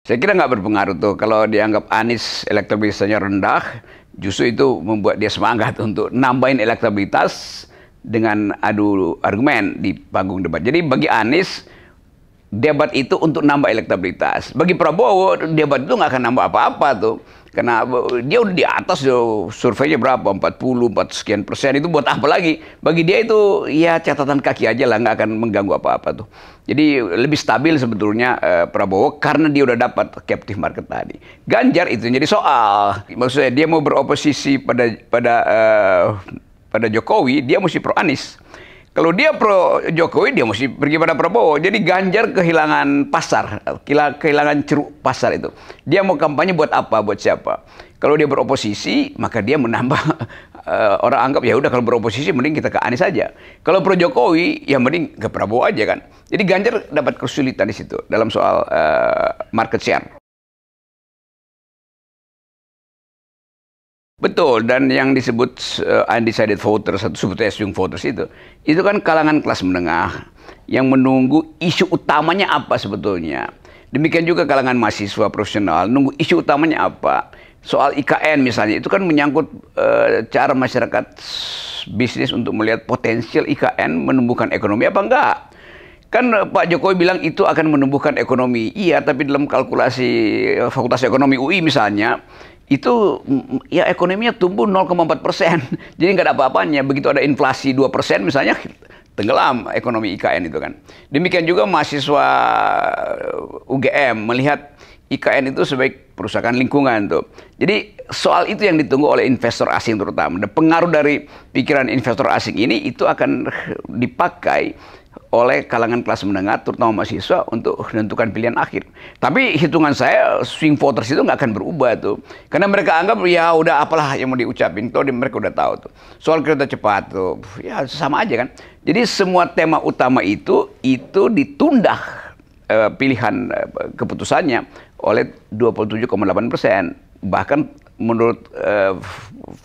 Saya kira nggak berpengaruh tuh kalau dianggap Anies elektabilitasnya rendah, justru itu membuat dia semangat untuk nambahin elektabilitas dengan adu argumen di panggung debat. Jadi bagi Anies debat itu untuk nambah elektabilitas. Bagi Prabowo debat itu nggak akan nambah apa-apa tuh. Karena dia udah di atas tuh, surveinya berapa? 44 sekian persen, itu buat apa lagi? Bagi dia itu ya catatan kaki aja lah, nggak akan mengganggu apa-apa tuh. Jadi lebih stabil sebetulnya Prabowo karena dia udah dapat captive market tadi. Ganjar itu jadi soal. Maksudnya dia mau beroposisi pada Jokowi, dia mesti pro Anies. Kalau dia pro Jokowi, dia mesti pergi pada Prabowo. Jadi Ganjar kehilangan pasar, kehilangan ceruk pasar itu. Dia mau kampanye buat apa, buat siapa? Kalau dia beroposisi, maka dia menambah orang anggap ya udah kalau beroposisi mending kita ke Anies saja. Kalau pro Jokowi, ya mending ke Prabowo aja kan. Jadi Ganjar dapat kesulitan di situ dalam soal market share. Betul, dan yang disebut undecided voters atau sebutnya swing voters itu kan kalangan kelas menengah yang menunggu isu utamanya apa sebetulnya. Demikian juga kalangan mahasiswa profesional nunggu isu utamanya apa. Soal IKN misalnya itu kan menyangkut cara masyarakat bisnis untuk melihat potensial IKN menumbuhkan ekonomi apa enggak. Kan Pak Jokowi bilang itu akan menumbuhkan ekonomi. Iya, tapi dalam kalkulasi Fakultas Ekonomi UI misalnya, itu ya ekonominya tumbuh 0,4%. Jadi nggak ada apa-apanya. Begitu ada inflasi 2% misalnya, tenggelam ekonomi IKN itu kan. Demikian juga mahasiswa UGM melihat IKN itu sebagai perusahaan lingkungan tuh. Jadi soal itu yang ditunggu oleh investor asing terutama. Dan pengaruh dari pikiran investor asing ini itu akan dipakai oleh kalangan kelas menengah, terutama mahasiswa, untuk menentukan pilihan akhir. Tapi hitungan saya, swing voters itu nggak akan berubah tuh. Karena mereka anggap, ya udah apalah yang mau diucapin, toh mereka udah tahu tuh. Soal kereta cepat tuh, ya sama aja kan. Jadi semua tema utama itu ditunda pilihan keputusannya oleh 27,8%. Bahkan menurut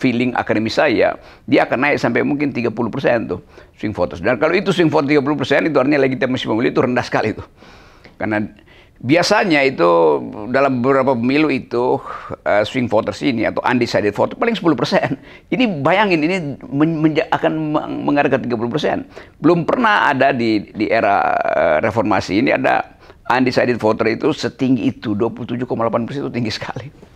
feeling akademis saya, dia akan naik sampai mungkin 30% tuh swing voters. Dan kalau itu swing vote 30%, itu artinya legitimasi pemilih itu rendah sekali tuh. Karena biasanya itu dalam beberapa pemilu itu swing voters ini atau undecided voter paling 10%. Ini bayangin, ini akan mengarah ke 30%. Belum pernah ada di era reformasi ini ada undecided voter itu setinggi itu, 27,8% itu tinggi sekali.